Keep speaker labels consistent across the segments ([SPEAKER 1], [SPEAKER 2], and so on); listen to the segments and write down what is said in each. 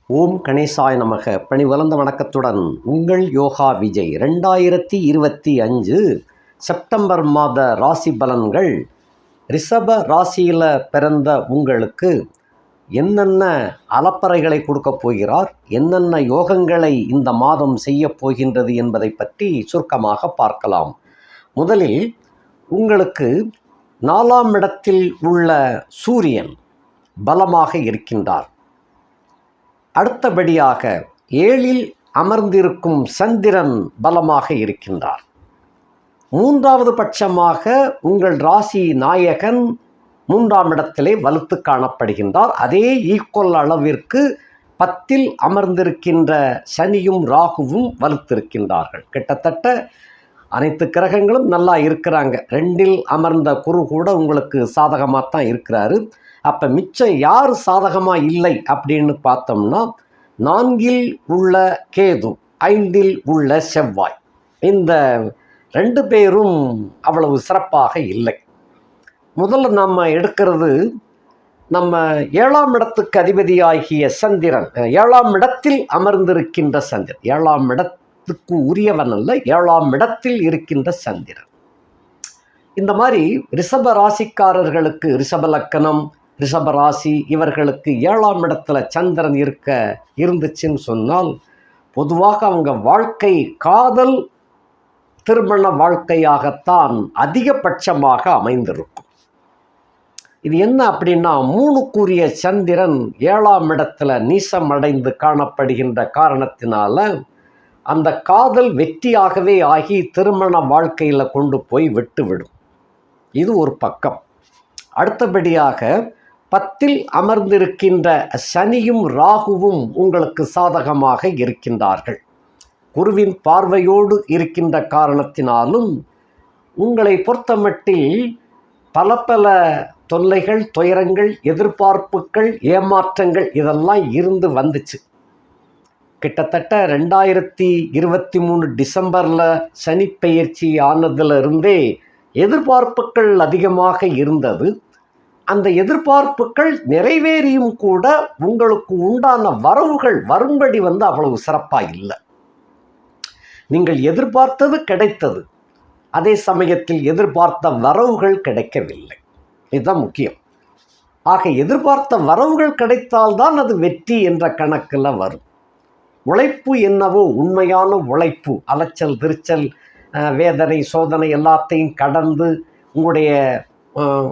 [SPEAKER 1] ஓம் கணேசாய நமக. பணி வளர்ந்த வணக்கத்துடன் உங்கள் யோகா விஜய். 2025 செப்டம்பர் மாத ராசி பலன்கள். ரிஷப ராசியில் பிறந்த உங்களுக்கு என்னென்ன அலப்பறைகளை கொடுக்க போகிறார், என்னென்ன யோகங்களை இந்த மாதம் செய்ய போகின்றது என்பதை பற்றி சுருக்கமாக பார்க்கலாம். முதலில் உங்களுக்கு 4ஆம் இடத்தில் உள்ள சூரியன் பலமாக இருக்கின்றார். அடுத்தபடியாக 7இல் அமர்ந்திருக்கும் சந்திரன் பலமாக இருக்கின்றார். 3வது பட்சமாக உங்கள் ராசி நாயகன் 3ஆம் இடத்திலே வலுத்து காணப்படுகின்றார். அதே ஈக்குவல் அளவிற்கு 10இல் அமர்ந்திருக்கின்ற சனியும் ராகுவும் வலுத்திருக்கின்றார்கள். கிட்டத்தட்ட அனைத்து கிரகங்களும் நல்லா இருக்கிறாங்க. 2இல் அமர்ந்த குரு கூட உங்களுக்கு சாதகமாக தான் இருக்கிறாரு. அப்போ மிச்சம் யார் சாதகமாக இல்லை அப்படின்னு பார்த்தோம்னா 4இல் உள்ள கேது, 5இல் உள்ள செவ்வாய், இந்த 2 பேரும் அவ்வளவு சிறப்பாக இல்லை. முதல்ல நம்ம எடுக்கிறது நம்ம 7ஆம் இடத்துக்கு அதிபதியாகிய சந்திரன், 7ஆம் இடத்தில் அமர்ந்திருக்கின்ற சந்திரன். 7ஆம் இடத்துக்கு உரியவன் அல்ல, 7ஆம் இடத்தில் இருக்கின்ற சந்திரன். இந்த மாதிரி ரிஷப ராசிக்காரர்களுக்கு, ரிஷப லக்கணம், ரிஷப ராசி, இவர்களுக்கு 7ஆம் இடத்துல சந்திரன் இருந்துச்சுன்னு சொன்னால் பொதுவாக அவங்க வாழ்க்கை காதல் திருமண வாழ்க்கையாகத்தான் அதிகபட்சமாக அமைந்திருக்கும். இது என்ன அப்படின்னா 3க்குரிய சந்திரன் 7ஆம் இடத்துல நீசமடைந்து காணப்படுகின்ற காரணத்தினால அந்த காதல் வெற்றியாகவே ஆகி திருமண வாழ்க்கையில் கொண்டு போய் விட்டுவிடும். இது ஒரு பக்கம். அடுத்தபடியாக 10இல் அமர்ந்திருக்கின்ற சனியும் ராகுவும் உங்களுக்கு சாதகமாக இருக்கின்றார்கள். குருவின் பார்வையோடு இருக்கின்ற காரணத்தினாலும் உங்களை பொறுத்தமட்டில் பல பல தொல்லைகள், துயரங்கள், எதிர்பார்ப்புகள், ஏமாற்றங்கள் இதெல்லாம் இருந்து வந்துச்சு. கிட்டத்தட்ட 2023 டிசம்பரில் சனி பெயர்ச்சி ஆனதிலிருந்தே எதிர்பார்ப்புகள் அதிகமாக இருந்தது. அந்த எதிர்பார்ப்புகள் நிறைவேறியும் கூட உங்களுக்கு உண்டான வரவுகள் வரும்படி அவ்வளவு சிறப்பாக இல்லை. நீங்கள் எதிர்பார்த்தது கிடைத்தது, அதே சமயத்தில் எதிர்பார்த்த வரவுகள் கிடைக்கவில்லை. இதுதான் முக்கியம். ஆக எதிர்பார்த்த வரவுகள் கிடைத்தால்தான் அது வெற்றி என்ற கணக்கில் வரும். உழைப்பு என்னவோ உண்மையான உழைப்பு, அலைச்சல் திருச்சல் வேதனை சோதனை எல்லாத்தையும் கடந்து உங்களுடைய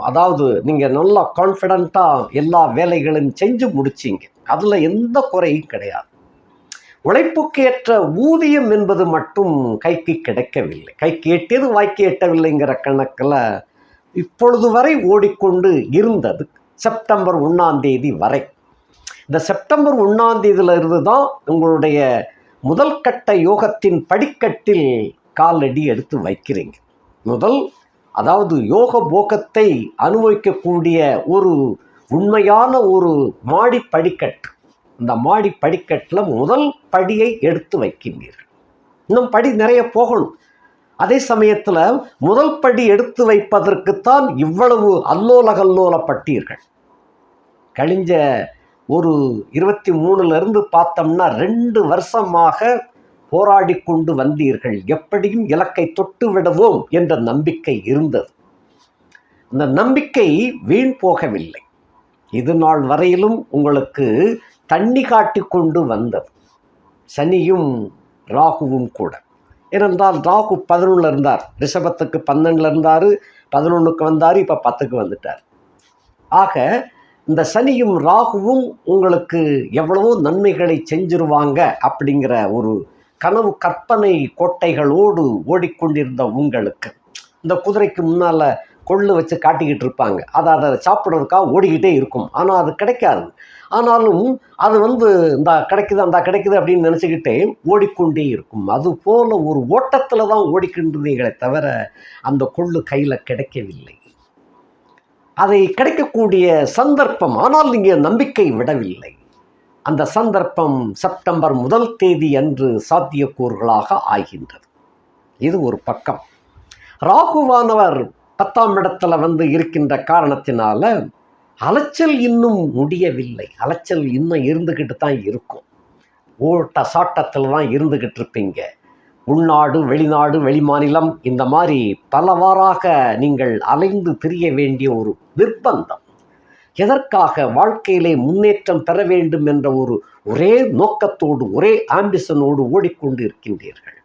[SPEAKER 1] அதாவது நீங்கள் நல்லா கான்ஃபிடண்ட்டாக எல்லா வேலைகளையும் செஞ்சு முடிச்சிங்க, அதில் எந்த குறையும் கிடையாது. உழைப்புக்கு ஏற்ற ஊதியம் என்பது மட்டும் கைக்கு கிடைக்கவில்லை. கைக்கு எட்டியது வாய்க்கு எட்டவில்லைங்கிற கணக்கில் இப்பொழுது வரை ஓடிக்கொண்டு இருந்தது செப்டம்பர் 1ஆம் தேதி வரை. இந்த செப்டம்பர் 1ஆம் தேதியிலிருந்து தான் உங்களுடைய முதல் கட்ட யோகத்தின் படிக்கட்டில் காலடி எடுத்து வைக்கிறீங்க. அதாவது யோக போகத்தை அனுபவிக்கக்கூடிய ஒரு உண்மையான ஒரு மாடி படிக்கட்டு. இந்த மாடி படிக்கட்டில் முதல் படியை எடுத்து வைக்கின்றீர்கள். இன்னும் படி நிறைய போகணும். அதே சமயத்தில் முதல் படி எடுத்து வைப்பதற்குத்தான் இவ்வளவு அல்லோலகல்லோலப்பட்டீர்கள். கழிஞ்ச ஒரு 23லிருந்து பார்த்தோம்னா 2 வருஷமாக போராடி கொண்டு வந்தீர்கள். எப்படியும் இலக்கை தொட்டு விடுவோம் என்ற நம்பிக்கை இருந்தது. அந்த நம்பிக்கை வீண் போகவில்லை. இது நாள் வரையிலும் உங்களுக்கு தண்ணி காட்டி கொண்டு வந்தது சனியும் ராகுவும் கூட. ஏனென்றால் ராகு 11ல் இருந்தார், ரிஷபத்துக்கு 12ல் இருந்தார், 11க்கு வந்தார், இப்போ 10க்கு வந்துட்டார். ஆக இந்த சனியும் ராகுவும் உங்களுக்கு எவ்வளவோ நன்மைகளை செஞ்சிருவாங்க அப்படிங்கிற ஒரு கனவு கற்பனை கோட்டைகளோடு ஓடிக்கொண்டிருந்த உங்களுக்கு, இந்த குதிரைக்கு முன்னால் கொள்ளு வச்சு காட்டிக்கிட்டு இருப்பாங்க, அதை சாப்பிட்றதுக்காக ஓடிக்கிட்டே இருக்கும். ஆனால் அது கிடைக்காது. ஆனாலும் அது இந்த கிடைக்குது அப்படின்னு நினச்சிக்கிட்டே ஓடிக்கொண்டே இருக்கும். அதுபோல் ஒரு ஓட்டத்தில் தான் ஓடிக்கின்றீங்களே தவிர அந்த கொள்ளு கையில் கிடைக்கவில்லை. அதை கிடைக்கக்கூடிய சந்தர்ப்பம், ஆனால் நீங்கள் நம்பிக்கை விடவில்லை. அந்த சந்தர்ப்பம் செப்டம்பர் 1 தேதி அன்று சாத்தியக்கூறுகளாக ஆகின்றது. இது ஒரு பக்கம். ராகுவானவர் 10ஆம் இடத்துல இருக்கின்ற காரணத்தினால அலைச்சல் இன்னும் முடியவில்லை. அலைச்சல் இன்னும் இருந்துக்கிட்டு தான் இருக்கும். ஓட்ட சாட்டத்தில் தான் இருந்துக்கிட்டு இருப்பீங்க. உள்நாடு, வெளிநாடு, வெளிமாநிலம், இந்த மாதிரி பலவாறாக நீங்கள் அலைந்து திரிய வேண்டிய ஒரு நிர்பந்தம். எதற்காக? வாழ்க்கையிலே முன்னேற்றம் பெற வேண்டும் என்ற ஒரே நோக்கத்தோடு, ஒரே ஆம்பிஷனோடு ஓடிக்கொண்டு இருக்கின்றீர்கள்.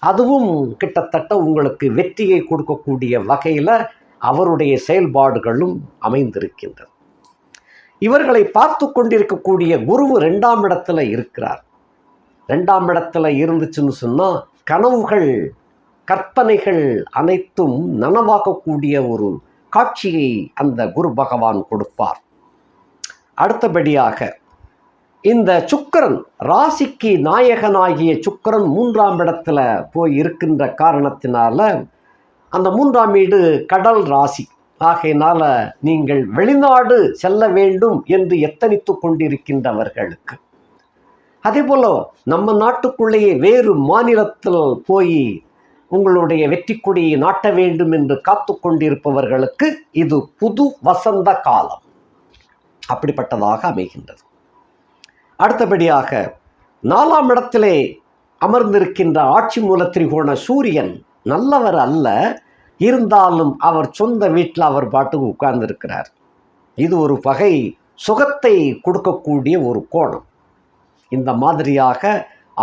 [SPEAKER 1] அதுவும் கிட்டத்தட்ட உங்களுக்கு வெற்றியை கொடுக்கக்கூடிய வகையில் அவருடைய செயல்பாடுகளும் அமைந்திருக்கின்றது. இவர்களை பார்த்து கொண்டிருக்கக்கூடிய குரு 2ஆம் இடத்துல இருக்கிறார். 2ஆம் இடத்துல இருந்துச்சுன்னு சொன்னால் கனவுகள், கற்பனைகள் அனைத்தும் நனவாகக்கூடிய ஒரு காட்சியை அந்த குரு பகவான் கொடுப்பார். அடுத்தபடியாக இந்த சுக்கிரன், ராசிக்கு நாயகனாகிய சுக்கிரன் 3ஆம் இடத்துல போய் இருக்கின்ற காரணத்தினால, அந்த 3ஆம் வீடு கடல் ராசி ஆகையினால நீங்கள் வெளிநாடு செல்ல வேண்டும் என்று எத்தனித்து கொண்டிருக்கின்றவர்களுக்கு, அதே போல நம்ம நாட்டுக்குள்ளேயே வேறு மாநிலத்தில் போய் உங்களுடைய வெற்றி கொடியை நாட்ட வேண்டும் என்று காத்து கொண்டிருப்பவர்களுக்கு இது புது வசந்த காலம் அப்படிப்பட்டதாக அமைகின்றது. அடுத்தபடியாக 4ஆம் இடத்திலே அமர்ந்திருக்கின்ற ஆட்சி மூல திரிகோண சூரியன் நல்லவர் அல்ல, இருந்தாலும் அவர் சொந்த வீட்டில் அவர் பாட்டுக்கு உட்கார்ந்திருக்கிறார். இது ஒரு வகை சுகத்தை கொடுக்கக்கூடிய ஒரு கோணம். இந்த மாதிரியாக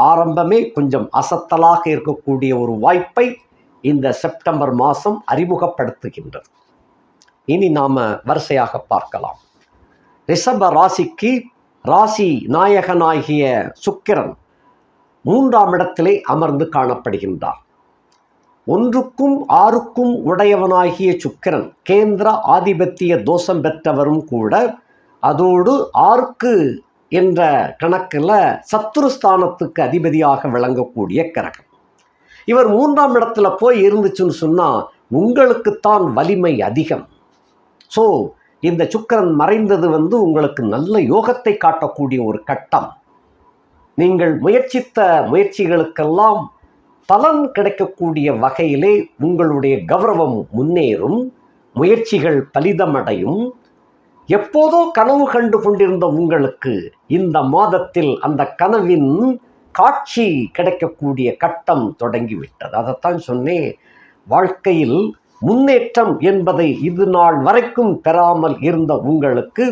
[SPEAKER 1] ஆரம்பமே கொஞ்சம் அசத்தலாக இருக்கக்கூடிய ஒரு வாய்ப்பை இந்த செப்டம்பர் மாதம் அறிமுகப்படுத்துகின்றது. இனி நாம் வரிசையாக பார்க்கலாம். ரிஷப ராசிக்கு ராசி நாயகனாகிய சுக்கிரன் 3ஆம் இடத்திலே அமர்ந்து காணப்படுகின்றார். 1க்கும் 6க்கும் உடையவனாகிய சுக்கிரன் கேந்திர ஆதிபத்திய தோஷம் பெற்றவரும் கூட, அதோடு 6க்கு என்ற கணக்கில் சத்துருஸ்தானத்துக்கு அதிபதியாக விளங்கக்கூடிய கிரகம். இவர் 3ஆம் இடத்துல போய் இருந்துச்சுன்னு சொன்னால் உங்களுக்குத்தான் வலிமை அதிகம். ஸோ இந்த சுக்கிரன் மறைந்தது உங்களுக்கு நல்ல யோகத்தை காட்டக்கூடிய ஒரு கட்டம். நீங்கள் முயற்சித்த முயற்சிகளுக்கெல்லாம் பலன் கிடைக்கக்கூடிய வகையிலே உங்களுடைய கௌரவம் முன்னேறும், முயற்சிகள் பலிதமடையும். எப்போதோ கனவு கண்டு கொண்டிருந்த உங்களுக்கு இந்த மாதத்தில் அந்த கனவின் காட்சி கிடைக்கக்கூடிய கட்டம் தொடங்கிவிட்டது. அதைத்தான் சொன்னேன், வாழ்க்கையில் முன்னேற்றம் என்பதை இது நாள் வரைக்கும் பெறாமல் இருந்த உங்களுக்கு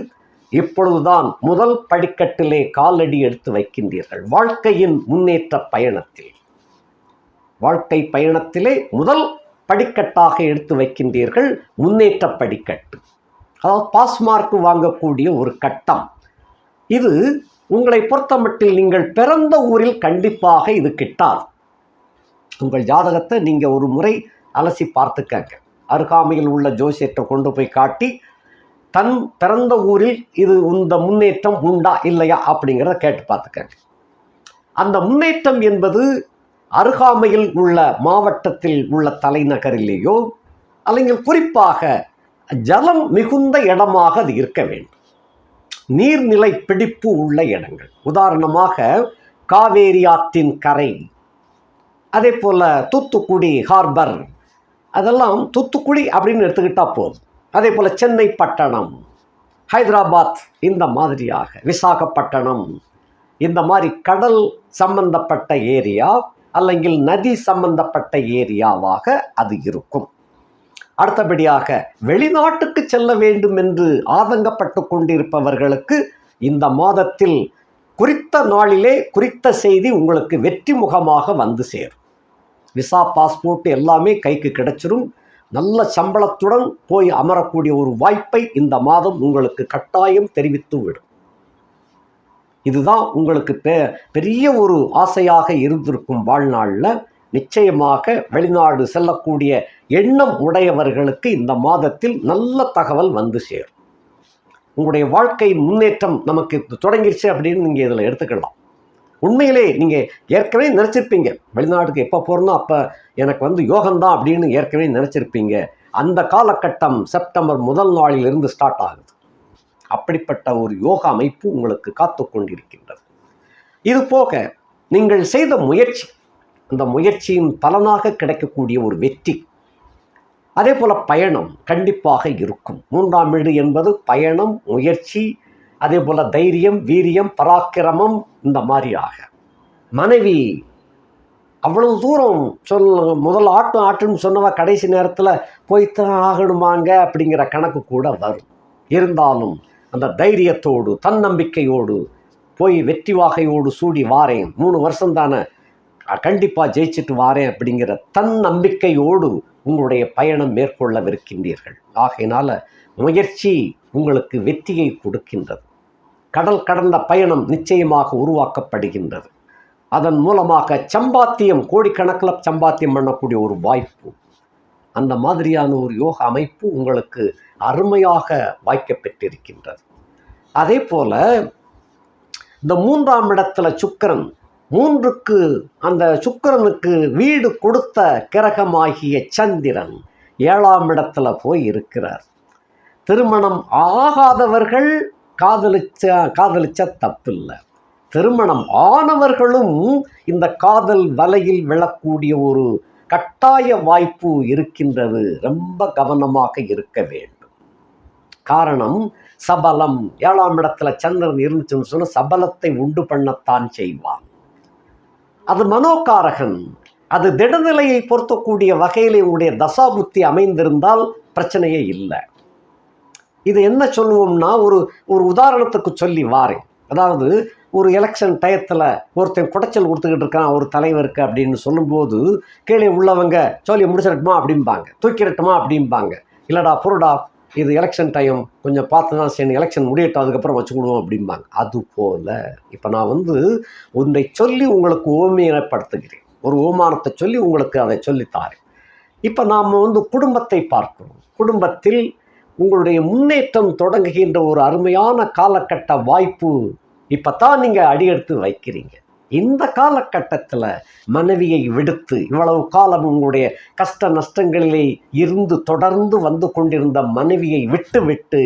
[SPEAKER 1] இப்பொழுதுதான் முதல் படிக்கட்டிலே காலடி எடுத்து வைக்கின்றீர்கள். வாழ்க்கையின் முன்னேற்ற பயணத்தில், வாழ்க்கை பயணத்திலே முதல் படிக்கட்டாக எடுத்து வைக்கின்றீர்கள். முன்னேற்ற படிக்கட்டு, அதாவது பாஸ் மார்க் வாங்கக்கூடிய ஒரு கட்டம். இது உங்களை பொறுத்தமட்டில் நீங்கள் பிறந்த ஊரில் கண்டிப்பாக இது கிட்டாது. உங்கள் ஜாதகத்தை நீங்கள் ஒரு முறை அலசி பார்த்துக்கங்க. அருகாமையில் உள்ள ஜோசியத்தை கொண்டு போய் காட்டி தன் பிறந்த ஊரில் இது இந்த முன்னேற்றம் உண்டா இல்லையா அப்படிங்கிறத கேட்டு பார்த்துக்கங்க. அந்த முன்னேற்றம் என்பது அருகாமையில் உள்ள மாவட்டத்தில் உள்ள தலைநகரிலேயோ அல்லது குறிப்பாக ஜலம் மிகுந்த இடமாக அது இருக்க வேண்டும். நீர்நிலை பிடிப்பு உள்ள இடங்கள், உதாரணமாக காவேரி ஆற்றின் கரை, அதே போல் தூத்துக்குடி ஹார்பர், அதெல்லாம் தூத்துக்குடி அப்படின்னு எடுத்துக்கிட்டால் போதும். அதே போல் சென்னை பட்டணம், ஹைதராபாத், இந்த மாதிரியாக விசாகப்பட்டினம், இந்த மாதிரி கடல் சம்பந்தப்பட்ட ஏரியா அல்லது நதி சம்பந்தப்பட்ட ஏரியாவாக அது இருக்கும். அடுத்தபடியாக வெளிநாட்டுக்கு செல்ல வேண்டும் என்று ஆதங்கப்பட்டு கொண்டிருப்பவர்களுக்கு இந்த மாதத்தில் குறித்த நாளிலே குறித்த செய்தி உங்களுக்கு வெற்றி முகமாக வந்து சேரும். விசா, பாஸ்போர்ட் எல்லாமே கைக்கு கிடைச்சிரும். நல்ல சம்பளத்துடன் போய் அமரக்கூடிய ஒரு வாய்ப்பை இந்த மாதம் உங்களுக்கு கட்டாயம் தெரிவித்து விடும். இதுதான் உங்களுக்கு பெரிய ஒரு ஆசையாக இருந்திருக்கும் வாழ்நாளில் நிச்சயமாக வெளிநாடு செல்லக்கூடிய எண்ணம் உடையவர்களுக்கு இந்த மாதத்தில் நல்ல தகவல் வந்து சேரும். உங்களுடைய வாழ்க்கை முன்னேற்றம் நமக்கு தொடங்கிருச்சு அப்படின்னு நீங்கள் இதில் எடுத்துக்கலாம். உண்மையிலே நீங்கள் ஏற்கனவே நினச்சிருப்பீங்க, வெளிநாட்டுக்கு எப்போ போகிறோன்னா அப்போ எனக்கு யோகம்தான் அப்படின்னு ஏற்கனவே நினச்சிருப்பீங்க. அந்த காலகட்டம் செப்டம்பர் முதல் நாளிலிருந்து ஸ்டார்ட் ஆகுது. அப்படிப்பட்ட ஒரு யோக அமைப்பு உங்களுக்கு காத்து கொண்டிருக்கின்றது. இது போக நீங்கள் செய்த முயற்சி, அந்த முயற்சியின் பலனாக கிடைக்கக்கூடிய ஒரு வெற்றி, அதே போல் பயணம் கண்டிப்பாக இருக்கும். 3ஆம் வீடு என்பது பயணம், முயற்சி, அதே போல் தைரியம், வீரியம், பராக்கிரமம், இந்த மாதிரியாக. மனைவி அவ்வளவு தூரம் முதல் ஆட்டுன்னு சொன்னவா கடைசி நேரத்தில் போய்த்தான் ஆகணுமாங்க அப்படிங்கிற கணக்கு கூட வரும். இருந்தாலும் அந்த தைரியத்தோடு தன்னம்பிக்கையோடு போய் வெற்றி வாகையோடு சூடி வாரேன், 3 வருஷம் தானே, கண்டிப்பாக ஜெயிச்சுட்டு வாரேன் அப்படிங்கிற தன்னம்பிக்கையோடு உங்களுடைய பயணம் மேற்கொள்ளவிருக்கின்றீர்கள். ஆகையினால முயற்சி உங்களுக்கு வெற்றியை கொடுக்கின்றது. கடல் கடந்த பயணம் நிச்சயமாக உருவாக்கப்படுகின்றது. அதன் மூலமாக சம்பாத்தியம், கோடிக்கணக்கில் சம்பாத்தியம் பண்ணக்கூடிய ஒரு வாய்ப்பு, அந்த மாதிரியான ஒரு யோக அமைப்பு உங்களுக்கு அருமையாக வாய்க்கப்பட்டிருக்கின்றது. அதே போல் இந்த 3ஆம் இடத்துல சுக்கிரன், 3க்கு அந்த சுக்கிரனுக்கு வீடு கொடுத்த கிரகமாகிய சந்திரன் 7ஆம் இடத்துல போய் இருக்கிறார். திருமணம் ஆகாதவர்கள் காதலிச்ச தப்பில்லை. திருமணம் ஆனவர்களும் இந்த காதல் வலையில் விழக்கூடிய ஒரு கட்டாய வாய்ப்பு இருக்கின்றது. ரொம்ப கவனமாக இருக்க வேண்டும். காரணம் சபலம். 7ஆம் இடத்துல சந்திரன் இருந்துச்சுன்னு சொன்னால் சபலத்தை உண்டு பண்ணத்தான் செய்வான். அது மனோகாரகன். அது திடநிலையை பொருத்தக்கூடிய வகையில் உங்களுடைய தசாபுத்தி அமைந்திருந்தால் பிரச்சனையே இல்லை. இது என்ன சொல்லுவோம்னா, ஒரு உதாரணத்துக்கு சொல்லி வாரேன். அதாவது ஒரு எலெக்ஷன் டயத்தில் ஒருத்தன் குடைச்சல் கொடுத்துக்கிட்டு இருக்கான் ஒரு தலைவருக்கு அப்படின்னு சொல்லும்போது கீழே உள்ளவங்க சோழியை முடிச்சிடட்டுமா அப்படிம்பாங்க, தூக்கிடட்டுமா அப்படிம்பாங்க. இல்லைடா பொருடா, இது எலெக்ஷன் டைம், கொஞ்சம் பார்த்து தான் சரி, எலெக்ஷன் முடியட்டும், அதுக்கப்புறம் வச்சுக்கிடுவோம் அப்படிம்பாங்க. அதுபோல் இப்போ நான் ஒன்றை சொல்லி உங்களுக்கு ஓமையப்படுத்துகிறேன், ஒரு ஓமானத்தை சொல்லி உங்களுக்கு அதை சொல்லித்தாரேன். இப்போ நாம் குடும்பத்தை பார்க்கிறோம். குடும்பத்தில் உங்களுடைய முன்னேற்றம் தொடங்குகின்ற ஒரு அருமையான காலகட்ட வாய்ப்பு இப்போ தான் நீங்கள் அடியெடுத்து வைக்கிறீங்க. இந்த காலகட்டத்தில் மனைவியை விடுத்து இவ்வளவு காலம் உங்களுடைய கஷ்ட நஷ்டங்களிலே இருந்து தொடர்ந்து வந்து கொண்டிருந்த மனைவியை விட்டு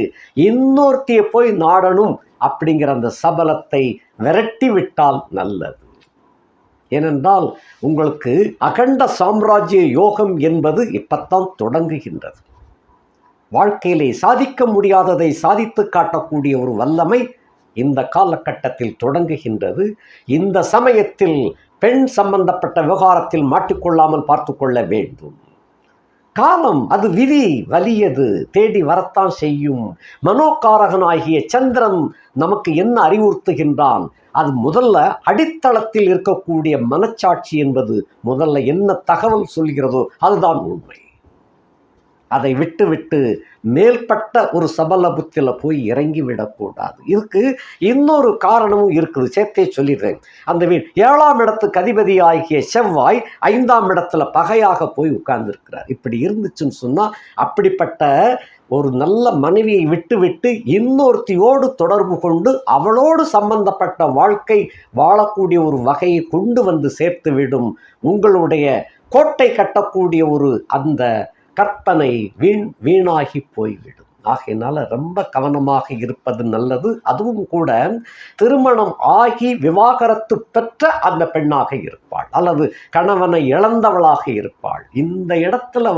[SPEAKER 1] இன்னொருத்தியை போய் நாடணும் அப்படிங்கிற அந்த சபலத்தை விரட்டி விட்டால் நல்லது. ஏனென்றால் உங்களுக்கு அகண்ட சாம்ராஜ்ய யோகம் என்பது இப்பத்தான் தொடங்குகின்றது. வாழ்க்கையிலே சாதிக்க முடியாததை சாதித்து காட்டக்கூடிய ஒரு வல்லமை இந்த காலகட்டத்தில் தொடங்குகின்றது. இந்த சமயத்தில் பெண் சம்பந்தப்பட்ட விவகாரத்தில் மாட்டிக்கொள்ளாமல் பார்த்து கொள்ள வேண்டும். காலம் அது விதி வலியது, தேடி வரத்தான் செய்யும். மனோகாரகனாகிய சந்திரன் நமக்கு என்ன அறிவுறுத்துகின்றான்? அது முதல்ல அடித்தளத்தில் இருக்கக்கூடிய மனச்சாட்சி என்பது முதல்ல என்ன தகவல் சொல்கிறதோ அதுதான் உண்மை. அதை விட்டு மேல்பட்ட ஒரு சபல புத்தியில் போய் இறங்கி விடக்கூடாது. இதுக்கு இன்னொரு காரணமும் இருக்குது, சேர்த்தே சொல்லிடுறேன். அந்த 7ஆம் இடத்துக்கு அதிபதி ஆகிய செவ்வாய் 5ஆம் இடத்துல பகையாக போய் உட்கார்ந்துருக்கிறார். இப்படி இருந்துச்சுன்னு சொன்னால் அப்படிப்பட்ட ஒரு நல்ல மனைவியை விட்டு இன்னொருத்தியோடு தொடர்பு கொண்டு அவளோடு சம்பந்தப்பட்ட வாழ்க்கை வாழக்கூடிய ஒரு வகையை கொண்டு சேர்த்துவிடும். உங்களுடைய கோட்டை கட்டக்கூடிய ஒரு அந்த கற்பனை வீணாகி போய்விடும். ஆகையினால ரொம்ப கவனமாக இருப்பது நல்லது. அதுவும் கூட திருமணம் ஆகி விவாகரத்து பெற்ற அந்த பெண்ணாக இருப்பாள் அல்லது கணவனை இழந்தவளாக இருப்பாள். இந்த இடத்துல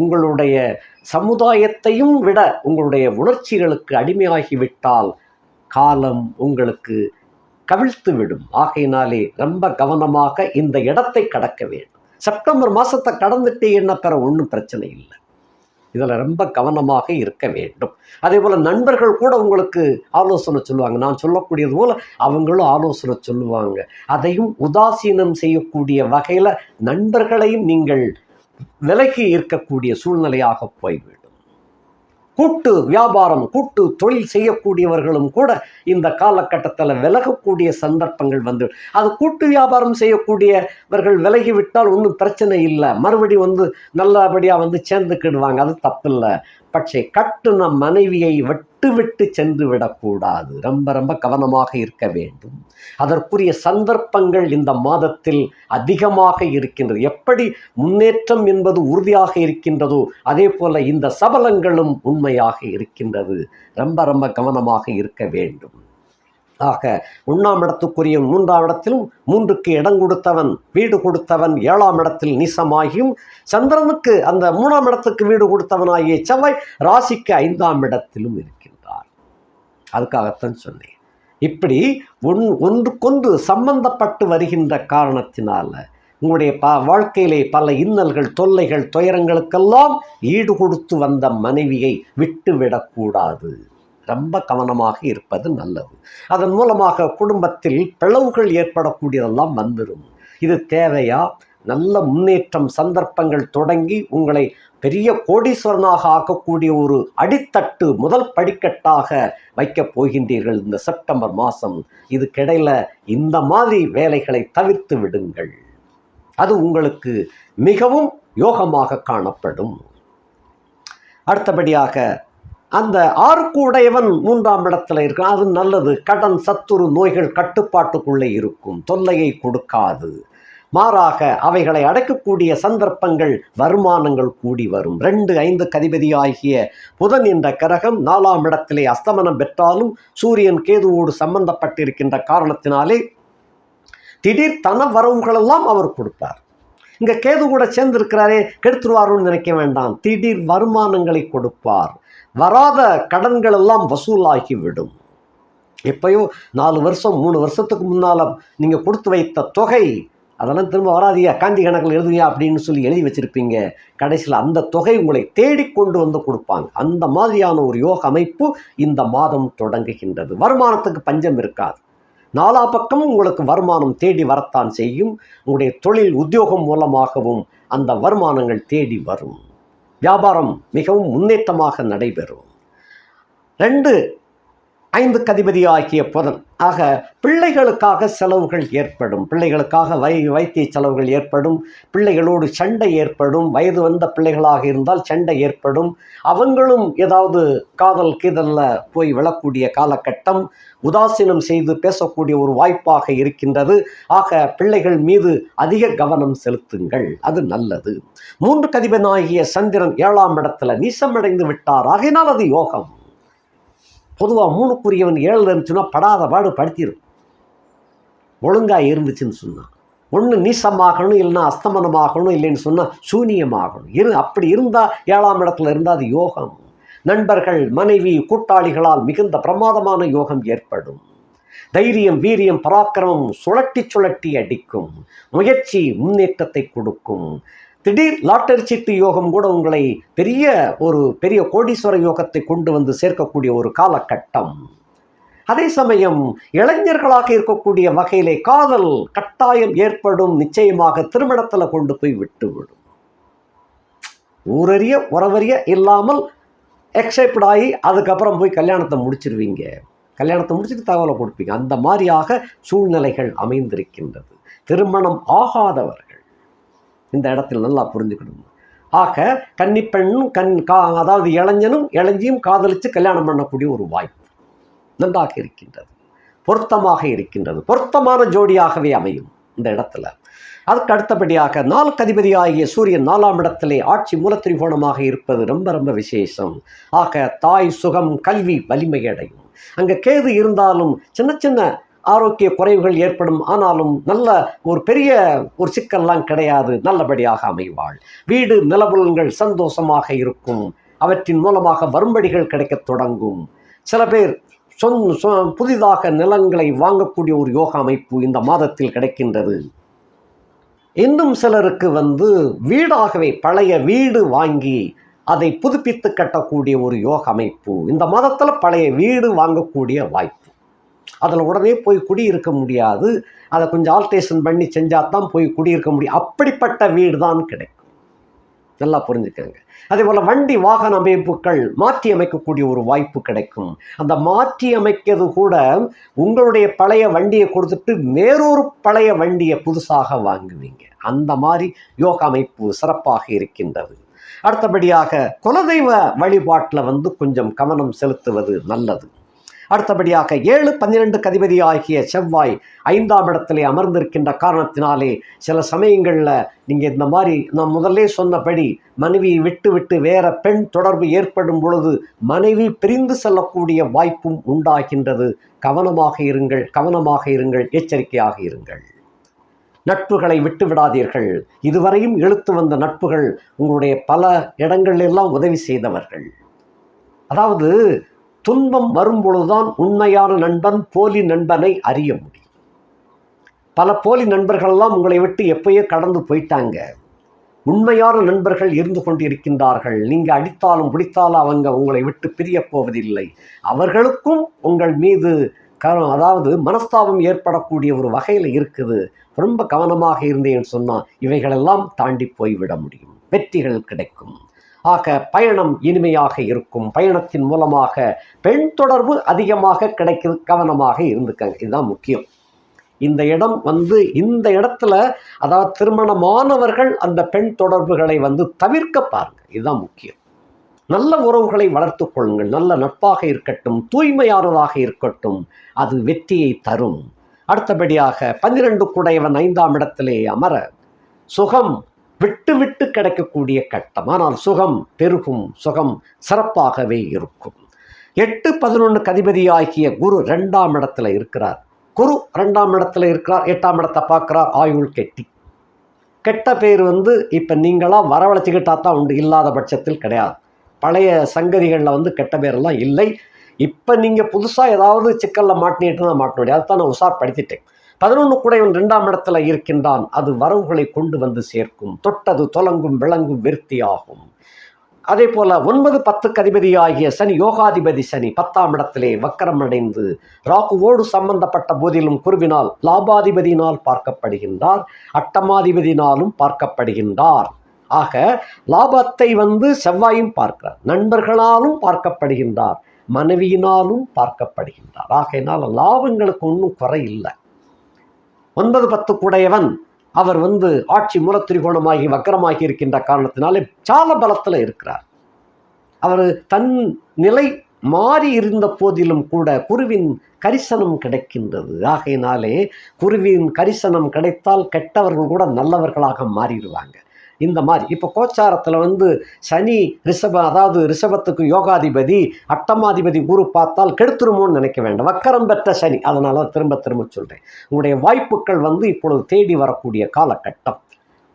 [SPEAKER 1] உங்களுடைய சமுதாயத்தையும் விட உங்களுடைய உணர்ச்சிகளுக்கு அடிமையாகிவிட்டால் காலம் உங்களுக்கு கவிழ்த்து விடும். ஆகையினாலே ரொம்ப கவனமாக இந்த இடத்தை கடக்க வேண்டும். செப்டம்பர் மாதத்தை கடந்துட்டு என்ன பெற ஒன்றும் பிரச்சனை இல்லை. இதில் ரொம்ப கவனமாக இருக்க வேண்டும். அதே போல் நண்பர்கள் கூட உங்களுக்கு ஆலோசனை சொல்லுவாங்க. நான் சொல்லக்கூடியது போல் அவங்களும் ஆலோசனை சொல்லுவாங்க. அதையும் உதாசீனம் செய்யக்கூடிய வகையில் நண்பர்களையும் நீங்கள் விலகி இருக்கக்கூடிய சூழ்நிலையாக போய்விடும். கூட்டு வியாபாரம், கூட்டு தொழில் செய்யக்கூடியவர்களும் கூட இந்த காலகட்டத்தில் விலகக்கூடிய சந்தர்ப்பங்கள் அது கூட்டு வியாபாரம் செய்யக்கூடியவர்கள் விலகிவிட்டால் ஒன்றும் பிரச்சனை இல்லை, மறுபடி நல்லபடியாக சேர்ந்துக்கிடுவாங்க, அது தப்பில்லை. பட்சே கட்டுன மனைவியை விட்டு சென்று விடக்கூடாது. ரொம்ப கவனமாக இருக்க வேண்டும். அதற்குரிய சந்தர்ப்பங்கள் இந்த மாதத்தில் அதிகமாக இருக்கின்றது. எப்படி முன்னேற்றம் என்பது உறுதியாக இருக்கின்றதோ அதே போல இந்த சபலங்களும் உண்மையாக இருக்கின்றது. ரொம்ப கவனமாக இருக்க வேண்டும். ஆக 1ஆம் இடத்துக்குரிய 3ஆம் இடத்திலும் 3க்கு இடம் கொடுத்தவன் வீடு கொடுத்தவன் 7ஆம் இடத்தில் நீசமாகியும் சந்திரனுக்கு அந்த 3ஆம் இடத்துக்கு வீடு கொடுத்தவனாகிய செவ்வாய் ராசிக்கு 5ஆம் இடத்திலும் இருக்கின்றார். அதுக்காகத்தான் சொன்னேன். இப்படி ஒன்றுக்கொன்று சம்பந்தப்பட்டு வருகின்ற காரணத்தினால உங்களுடைய வாழ்க்கையிலே பல இன்னல்கள், தொல்லைகள், துயரங்களுக்கெல்லாம் ஈடு கொடுத்து வந்த மனைவியை விட்டுவிடக்கூடாது. ரொம்ப கவனமாக இருப்பது நல்லது. அதன் மூலமாக குடும்பத்தில் பிளவுகள் ஏற்படக்கூடியதெல்லாம் வந்துடும். இது தேவையா? நல்ல முன்னேற்றம் சந்தர்ப்பங்கள் தொடங்கி உங்களை பெரிய கோடீஸ்வரனாக ஆக்கக்கூடிய ஒரு அடித்தட்டு முதல் படிக்கட்டாக வைக்கப் போகின்றீர்கள் இந்த செப்டம்பர் மாதம். இதுக்கிடையில் இந்த மாதிரி வேலைகளை தவிர்த்து விடுங்கள். அது உங்களுக்கு மிகவும் யோகமாக காணப்படும். அடுத்தபடியாக அந்த 6க்கு உடையவன் 3ஆம் இடத்துல இருக்கான். அது நல்லது. கடன், சத்துரு, நோய்கள் கட்டுப்பாட்டுக்குள்ளே இருக்கும், தொல்லையை கொடுக்காது. மாறாக அவைகளை அடைக்கக்கூடிய சந்தர்ப்பங்கள், வருமானங்கள் கூடி வரும். 2, 5 அதிபதி ஆகிய புதன் என்ற கிரகம் 4ஆம் இடத்திலே அஸ்தமனம் பெற்றாலும் சூரியன் கேதுவோடு சம்பந்தப்பட்டிருக்கின்ற காரணத்தினாலே திடீர் தன வரவுகளெல்லாம் அவர் கொடுப்பார். இங்கே கேது கூட சேர்ந்திருக்கிறாரே, கெடுத்துருவாருன்னு நினைக்க வேண்டாம். திடீர் வருமானங்களை கொடுப்பார். வராத கடன்கள் எல்லாம் வசூலாகிவிடும். எப்பயோ 4 வருஷம் 3 வருஷத்துக்கு முன்னால் நீங்கள் கொடுத்து வைத்த தொகை அதெல்லாம் திரும்ப வராதியா, காந்தி கணக்கில் எழுதுவியா அப்படின்னு சொல்லி எழுதி வச்சுருப்பீங்க. கடைசியில் அந்த தொகை உங்களை தேடிக்கொண்டு வந்து கொடுப்பாங்க. அந்த மாதிரியான ஒரு யோக அமைப்பு இந்த மாதம் தொடங்குகின்றது. வருமானத்துக்கு பஞ்சம் இருக்காது. 4 பக்கமும் உங்களுக்கு வருமானம் தேடி வரத்தான் செய்யும். உங்களுடைய தொழில் உத்தியோகம் மூலமாகவும் அந்த வருமானங்கள் தேடி வரும். வியாபாரம் மிகவும் முன்னேற்றமாக நடைபெறும். 2, 5 அதிபதி ஆகிய புதன். ஆக பிள்ளைகளுக்காக செலவுகள் ஏற்படும். பிள்ளைகளுக்காக வைத்திய செலவுகள் ஏற்படும். பிள்ளைகளோடு சண்டை ஏற்படும். வயது வந்த பிள்ளைகளாக இருந்தால் சண்டை ஏற்படும். அவங்களும் ஏதாவது காதல் கீதல்ல போய் விழக்கூடிய காலகட்டம். உதாசீனம் செய்து பேசக்கூடிய ஒரு வாய்ப்பாக இருக்கின்றது. ஆக பிள்ளைகள் மீது அதிக கவனம் செலுத்துங்கள், அது நல்லது. 3 அதிபதியாகிய சந்திரன் 7ஆம் இடத்துல நீசமடைந்து விட்டார். ஆகையினால் அது யோகம். பொதுவாக 3க்குரியவன் 7ல் இருந்துச்சுன்னா படாத பாடு படுத்திடும். ஒழுங்காக இருந்துச்சுன்னு சொன்னான். ஒன்று நீசமாகணும், இல்லைன்னா அஸ்தமனமாகணும், இல்லைன்னு சொன்னால் சூனியமாகணும். அப்படி இருந்தால் 7ஆம் இடத்துல இருந்தால் அது யோகம். நண்பர்கள், மனைவி, கூட்டாளிகளால் மிகுந்த பிரமாதமான யோகம் ஏற்படும். தைரியம், வீரியம், பராக்கிரமம் சுழட்டி சுழட்டி அடிக்கும். முயற்சி முன்னேற்றத்தை கொடுக்கும். திடீர் லாட்டரி சீட்டு யோகம் கூட உங்களை பெரிய கோடீஸ்வர யோகத்தை கொண்டு வந்து சேர்க்கக்கூடிய ஒரு காலகட்டம். அதே சமயம் இளைஞர்களாக இருக்கக்கூடிய வகையிலே காதல் கட்டாயம் ஏற்படும். நிச்சயமாக திருமணத்தில் கொண்டு போய் விட்டுவிடும். ஊரறிய உறவறிய இல்லாமல் எக்ஸைப்ட் ஆகி அதுக்கப்புறம் போய் கல்யாணத்தை முடிச்சிருவீங்க. கல்யாணத்தை முடிச்சுட்டு தகவலை கொடுப்பீங்க. அந்த மாதிரியாக சூழ்நிலைகள் அமைந்திருக்கின்றது. திருமணம் ஆகாதவர்கள் இந்த இடத்தில் நல்லா புரிஞ்சுக்கணும். ஆக கன்னிப்பெண்ணும் அதாவது இளைஞனும் இளைஞ்சியும் காதலித்து கல்யாணம் பண்ணக்கூடிய ஒரு வாய்ப்பு நன்றாக இருக்கின்றது. பொருத்தமாக இருக்கின்றது. பொருத்தமான ஜோடியாகவே அமையும் இந்த இடத்துல. அதுக்கு அடுத்தபடியாக 4 அதிபதி ஆகிய சூரியன் 4ஆம் இடத்திலே ஆட்சி மூலத்திரிகோணமாக இருப்பது ரொம்ப ரொம்ப விசேஷம். ஆக தாய் சுகம், கல்வி வலிமையடையும். அங்கே கேது இருந்தாலும் சின்ன சின்ன ஆரோக்கிய குறைவுகள் ஏற்படும். ஆனாலும் நல்ல பெரிய சிக்கல்லாம் கிடையாது. நல்லபடியாக அமைவாள். வீடு நிலபுலன்கள் சந்தோஷமாக இருக்கும். அவற்றின் மூலமாக வரும்படிகள் கிடைக்கத் தொடங்கும். சில பேர் புதிதாக நிலங்களை வாங்கக்கூடிய ஒரு யோக அமைப்பு இந்த மாதத்தில் கிடைக்கின்றது. இன்னும் சிலருக்கு வீடாகவே பழைய வீடு வாங்கி அதை புதுப்பித்து கட்டக்கூடிய ஒரு யோக அமைப்பு இந்த மாதத்தில் பழைய வீடு வாங்கக்கூடிய வாய்ப்பு. அதில் உடனே போய் குடியிருக்க முடியாது. அதை கொஞ்சம் ஆல்ட்ரேஷன் பண்ணி செஞ்சால் தான் போய் குடியிருக்க முடியும். அப்படிப்பட்ட வீடு தான் கிடைக்கும். நல்லா புரிஞ்சுக்கங்க. அதே போல் வண்டி வாகன அமைப்புகள் மாற்றி அமைக்கக்கூடிய ஒரு வாய்ப்பு கிடைக்கும். அந்த மாற்றி அமைக்கிறது கூட உங்களுடைய பழைய வண்டியை கொடுத்துட்டு வேறொரு பழைய வண்டியை புதுசாக வாங்குவீங்க. அந்த மாதிரி யோக அமைப்பு சிறப்பாக இருக்கின்றது. அடுத்தபடியாக குலதெய்வ வழிபாட்டில் கொஞ்சம் கவனம் செலுத்துவது நல்லது. அடுத்தபடியாக 7-12 அதிபதி ஆகிய செவ்வாய் 5ஆம் இடத்திலே அமர்ந்திருக்கின்ற காரணத்தினாலே சில சமயங்களில் நீங்கள் இந்த மாதிரி நான் முதல்ல சொன்னபடி மனைவியை விட்டு வேற பெண் தொடர்பு ஏற்படும் பொழுது மனைவி பிரிந்து செல்லக்கூடிய வாய்ப்பும் உண்டாகின்றது. கவனமாக இருங்கள், எச்சரிக்கையாக இருங்கள். நட்புகளை விட்டு விடாதீர்கள். இதுவரையும் இழுத்து வந்த நட்புகள் உங்களுடைய பல இடங்களெல்லாம் உதவி செய்தவர்கள். அதாவது துன்பம் வரும்பொழுதுதான் உண்மையான நண்பன் போலி நண்பனை அறிய முடியும். பல போலி நண்பர்கள்லாம் உங்களை விட்டு எப்பயோ கடந்து போயிட்டாங்க. உண்மையான நண்பர்கள் இருந்து கொண்டிருக்கின்றார்கள். நீங்கள் அடித்தாலும் பிடித்தாலும் அவங்க உங்களை விட்டு பிரிய போவதில்லை. அவர்களுக்கும் உங்கள் மீது அதாவது மனஸ்தாபம் ஏற்படக்கூடிய ஒரு வகையில் இருக்குது. ரொம்ப கவனமாக இருந்தேன்னு சொன்னால் இவைகளெல்லாம் தாண்டி போய்விட முடியும். வெற்றிகள் கிடைக்கும். ஆக பயணம் இனிமையாக இருக்கும். பயணத்தின் மூலமாக பெண் தொடர்பு அதிகமாக கிடைக்குது. கவனமாக இருந்துக்கங்க, இதுதான் முக்கியம். இந்த இடம் இந்த இடத்துல அதாவது திருமணமானவர்கள் அந்த பெண் தொடர்புகளை தவிர்க்க பாருங்க, இதுதான் முக்கியம். நல்ல உறவுகளை வளர்த்து கொள்ளுங்கள். நல்ல நட்பாக இருக்கட்டும், தூய்மையானதாக இருக்கட்டும், அது வெற்றியை தரும். அடுத்தபடியாக 12 குடையவன் 5ஆம் இடத்திலே அமர சுகம் விட்டு கிடைக்கக்கூடிய கட்டம். ஆனால் சுகம் பெருகும், சுகம் சிறப்பாகவே இருக்கும். 8-11 அதிபதி ஆகிய குரு 2ஆம் இடத்துல இருக்கிறார். குரு 2ஆம் இடத்துல இருக்கிறார், 8ஆம் இடத்தை பார்க்கிறார். ஆயுள் கெட்டி. கெட்ட பேர் இப்போ நீங்களாம் வரவழைச்சிக்கிட்டா தான் உண்டு, இல்லாத பட்சத்தில் கிடையாது. பழைய சங்கதிகளில் கெட்ட பேரெல்லாம் இல்லை. இப்போ நீங்கள் புதுசாக ஏதாவது சிக்கலில் மாட்டினிட்டு தான் மாட்ட முடியாது. அதுதான் நான் உஷார்படுத்திட்டேன். 11 குடையவன் 2ஆம் இடத்துல இருக்கின்றான். அது வரவுகளை கொண்டு சேர்க்கும். தொட்டது தொலங்கும், விளங்கும், விருத்தியாகும். அதே போல 9-10 அதிபதி ஆகிய சனி, யோகாதிபதி சனி 10ஆம் இடத்திலே வக்கரம் அடைந்து ராகுவோடு சம்பந்தப்பட்ட போதிலும் குருவினால் லாபாதிபதியினால் பார்க்கப்படுகின்றார், அட்டமாதிபதியினாலும் பார்க்கப்படுகின்றார். ஆக லாபத்தை செவ்வாயும் பார்க்கிறார், நண்பர்களாலும் பார்க்கப்படுகின்றார், மனைவியினாலும் பார்க்கப்படுகின்றார். ஆகையினால் லாபங்களுக்கு ஒன்றும் குறை இல்லை. 9-10 குடையவன் அவர் ஆட்சி மூலத்திரிகோணமாகி வக்கரமாகி இருக்கின்ற காரணத்தினாலே சால பலத்தில் இருக்கிறார். அவர் தன் நிலை மாறி இருந்த போதிலும் கூட குருவின் கரிசனம் கிடைக்கின்றது. ஆகையினாலே குருவின் கரிசனம் கிடைத்தால் கெட்டவர்கள் கூட நல்லவர்களாக மாறிடுவாங்க. இந்த மாதிரி இப்போ கோச்சாரத்தில் சனி அதாவது ரிஷபத்துக்கு யோகாதிபதி, அட்டமாதிபதி குரு பார்த்தால் கெடுத்துருமோன்னு நினைக்க வேண்டாம். வக்கரம் பெற்ற சனி. அதனால திரும்ப சொல்கிறேன், உங்களுடைய வாய்ப்புகள் இப்பொழுது தேடி வரக்கூடிய காலகட்டம்.